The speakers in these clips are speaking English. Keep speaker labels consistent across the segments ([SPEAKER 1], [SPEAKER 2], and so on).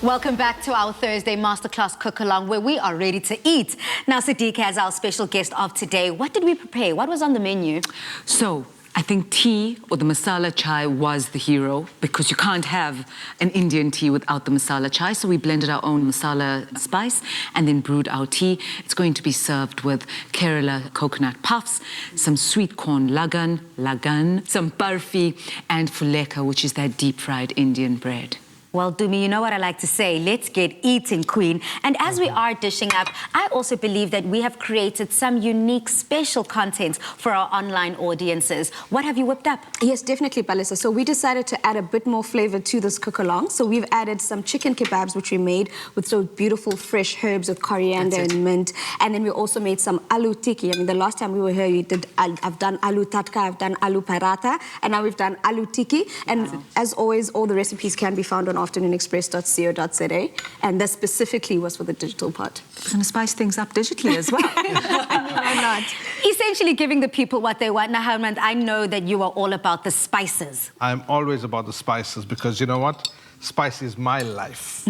[SPEAKER 1] Welcome back to our Thursday Masterclass Cook-Along, where we are ready to eat. Now, Sadika is our special guest of today. What did we prepare? What was on the menu?
[SPEAKER 2] So, I think tea or the masala chai was the hero because you can't have an Indian tea without the masala chai. So we blended our own masala spice and then brewed our tea. It's going to be served with Kerala coconut puffs, some sweet corn lagan, some barfi, and fuleka, which is that deep-fried Indian bread.
[SPEAKER 1] Well, Dumi, you know what I like to say, let's get eating, Queen. And as we are dishing up, I also believe that we have created some unique, special content for our online audiences. What have you whipped up?
[SPEAKER 3] Yes, definitely, Palisa. So we decided to add a bit more flavor to this cook-along. So we've added some chicken kebabs, which we made with so beautiful fresh herbs with coriander and mint. And then we also made some aloo tikki. I mean, the last time we were here, I've done aloo tatka, I've done aloo paratha, and now we've done aloo tikki. And as always, all the recipes can be found on afternoonexpress.co.za, and that specifically was for the digital part.
[SPEAKER 2] We're going to spice things up digitally as well.
[SPEAKER 1] Why not? Essentially giving the people what they want. Now, Herman, I know that you are all about the spices.
[SPEAKER 4] I'm always about the spices because you know what? Spice is my life.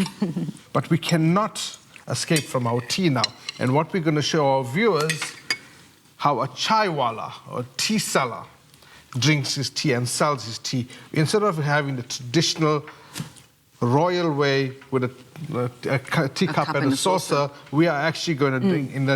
[SPEAKER 4] But we cannot escape from our tea now. And what we're going to show our viewers, how a chaiwala or tea seller drinks his tea and sells his tea. Instead of having the traditional royal way with a teacup and a saucer, we are actually going to drink in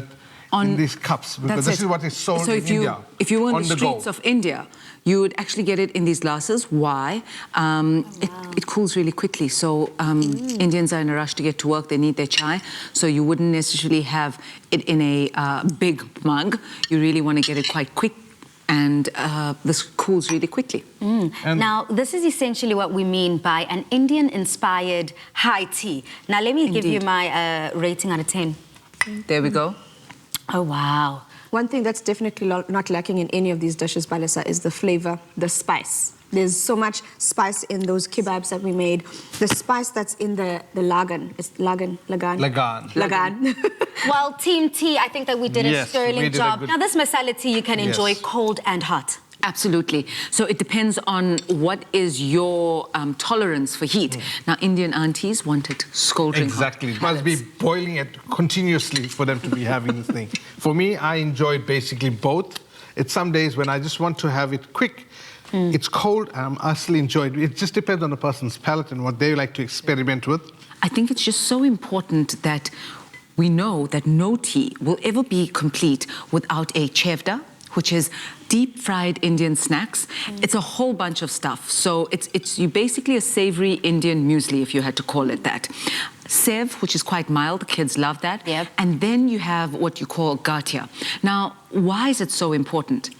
[SPEAKER 4] these cups because this is what is sold in India.
[SPEAKER 2] If you were on the streets of India, you would actually get it in these glasses. Why? It cools really quickly. So Indians are in a rush to get to work. They need their chai. So you wouldn't necessarily have it in a big mug. You really want to get it quite quick. And this cools really quickly.
[SPEAKER 1] Now, this is essentially what we mean by an Indian-inspired high tea. Now, let me give you my rating out of 10.
[SPEAKER 2] There we go.
[SPEAKER 1] Oh, wow.
[SPEAKER 3] One thing that's definitely not lacking in any of these dishes, Balisa, is the flavor, the spice. There's so much spice in those kebabs that we made. The spice that's in the lagan. It's lagan.
[SPEAKER 1] Well, Team Tea, I think that we did a sterling job. Now, this masala tea you can enjoy cold and hot.
[SPEAKER 2] Absolutely. So it depends on what is your tolerance for heat. Now, Indian aunties want it scalding hot.
[SPEAKER 4] Exactly. It must be boiling it continuously for them to be having this thing. For me, I enjoy basically both. It's some days when I just want to have it quick. It's cold, and I still enjoy it. It just depends on the person's palate and what they like to experiment with.
[SPEAKER 2] I think it's just so important that we know that no tea will ever be complete without a chevda, which is deep-fried Indian snacks. It's a whole bunch of stuff. So it's basically a savory Indian muesli, if you had to call it that. Sev, which is quite mild, the kids love that.
[SPEAKER 1] Yep.
[SPEAKER 2] And then you have what you call gatia. Now, why is it so important?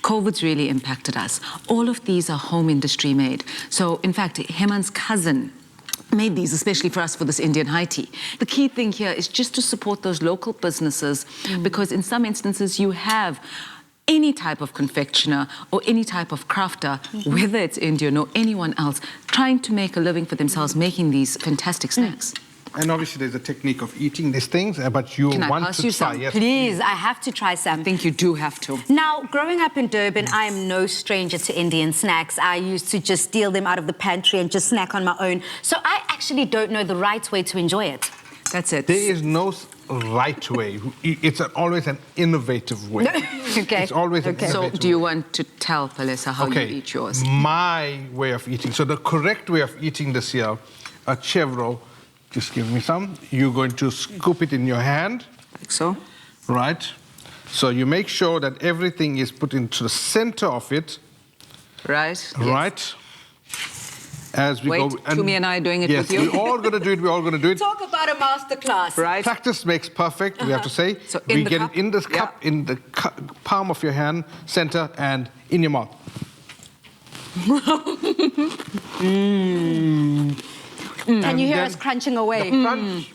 [SPEAKER 2] COVID's really impacted us. All of these are home industry made. So, in fact, Heman's cousin made these, especially for us for this Indian high tea. The key thing here is just to support those local businesses because in some instances you have any type of confectioner or any type of crafter, whether it's Indian or anyone else, trying to make a living for themselves, making these fantastic snacks.
[SPEAKER 4] And obviously there's a technique of eating these things, but you want to try.
[SPEAKER 1] Yes, please, I have to try some.
[SPEAKER 2] I think you do have to.
[SPEAKER 1] Now, growing up in Durban, I am no stranger to Indian snacks. I used to just steal them out of the pantry and just snack on my own. So I actually don't know the right way to enjoy it.
[SPEAKER 2] That's it.
[SPEAKER 4] There is no right way. It's always an innovative way.
[SPEAKER 1] Okay.
[SPEAKER 4] It's always an innovative
[SPEAKER 2] So do you want to tell Palisa how you eat yours?
[SPEAKER 4] My way of eating. So the correct way of eating this here, a chevro, just give me some. You're going to scoop it in your hand.
[SPEAKER 2] Like so?
[SPEAKER 4] Right. So you make sure that everything is put into the center of it.
[SPEAKER 2] Right.
[SPEAKER 4] Right. As we go.
[SPEAKER 2] Tumi and I are doing it with you?
[SPEAKER 4] Yes, we're all going to do it. We're all going to do it.
[SPEAKER 1] Talk about a masterclass.
[SPEAKER 2] Right.
[SPEAKER 4] Practice makes perfect, we have to say.
[SPEAKER 2] So
[SPEAKER 4] we get it in this cup, in the palm of your hand, center, and in your mouth.
[SPEAKER 1] Can you hear us crunching away?
[SPEAKER 4] The crunch,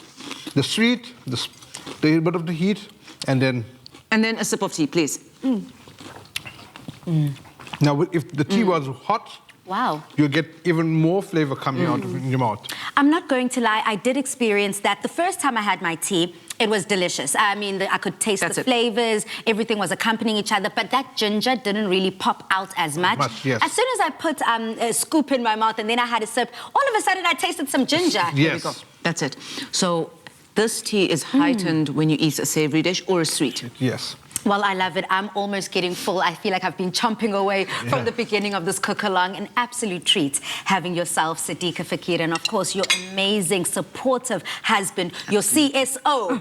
[SPEAKER 4] the sweet, the bit of the heat, and then...
[SPEAKER 2] And then a sip of tea, please.
[SPEAKER 4] Now, if the tea was hot,
[SPEAKER 1] Wow.
[SPEAKER 4] You'll get even more flavor coming out in your mouth.
[SPEAKER 1] I'm not going to lie, I did experience that. The first time I had my tea, it was delicious. I mean, I could taste
[SPEAKER 2] That's
[SPEAKER 1] the
[SPEAKER 2] it.
[SPEAKER 1] flavors, everything was accompanying each other, but that ginger didn't really pop out as much.
[SPEAKER 4] Yes.
[SPEAKER 1] As soon as I put a scoop in my mouth and then I had a sip, all of a sudden I tasted some ginger.
[SPEAKER 4] Yes.
[SPEAKER 2] That's it. So this tea is heightened when you eat a savory dish or a sweet.
[SPEAKER 4] Yes.
[SPEAKER 1] Well, I love it. I'm almost getting full. I feel like I've been chomping away from the beginning of this cook-along. An absolute treat having yourself, Sadika, Fakir, and of course, your amazing, supportive husband, your CSO.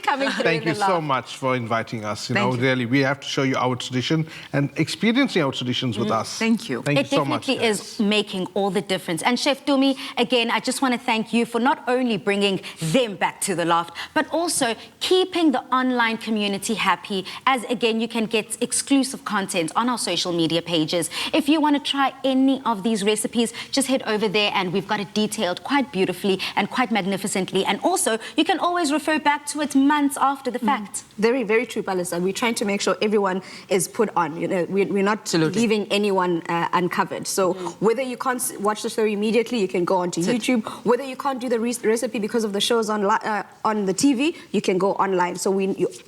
[SPEAKER 1] Coming through
[SPEAKER 4] Thank
[SPEAKER 1] in
[SPEAKER 4] you
[SPEAKER 1] the
[SPEAKER 4] so
[SPEAKER 1] loft.
[SPEAKER 4] much for inviting us. You
[SPEAKER 2] Thank
[SPEAKER 4] know,
[SPEAKER 2] you.
[SPEAKER 4] really, we have to show you our tradition and experiencing our traditions with us.
[SPEAKER 2] Thank you.
[SPEAKER 4] Thank
[SPEAKER 1] It
[SPEAKER 4] you so much.
[SPEAKER 1] definitely is making all the difference. And Chef Dumi, again, I just want to thank you for not only bringing them back to the loft, but also keeping the online community happy, as again, you can get exclusive content on our social media pages. If you want to try any of these recipes, just head over there and we've got it detailed quite beautifully and quite magnificently. And also, you can always refer back to it months after the fact.
[SPEAKER 3] Very, very true, Palisa. We're trying to make sure everyone is put on. You know, we're not
[SPEAKER 2] Absolutely.
[SPEAKER 3] leaving anyone uncovered. So whether you can't watch the show immediately, you can go onto YouTube. Whether you can't do the recipe because of the shows on the TV, you can go online. So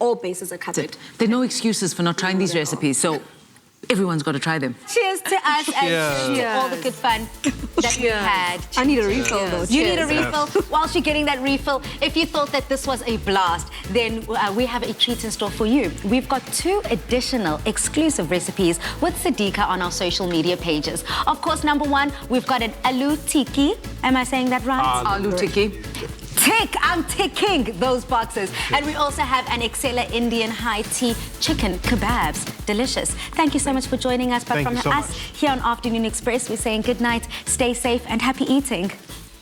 [SPEAKER 3] all bases are covered.
[SPEAKER 2] There are no excuses for not trying these recipes, so everyone's got to try them.
[SPEAKER 1] Cheers to us and cheers to all the good fun that we had.
[SPEAKER 3] I need a refill, though.
[SPEAKER 1] You need a
[SPEAKER 3] Cheers.
[SPEAKER 1] refill. Whilst you're getting that refill, if you thought that this was a blast, then we have a treat in store for you. We've got 2 additional exclusive recipes with Sadika on our social media pages. Of course, number 1, we've got an aloo tikki. Am I saying that right?
[SPEAKER 2] Aloo tikki.
[SPEAKER 1] I'm ticking those boxes. And we also have an Excella Indian high tea chicken kebabs. Delicious. Thank you so much for joining us. But
[SPEAKER 4] Thank
[SPEAKER 1] from
[SPEAKER 4] you so
[SPEAKER 1] us
[SPEAKER 4] much.
[SPEAKER 1] here on Afternoon Express, we're saying good night, stay safe and happy eating.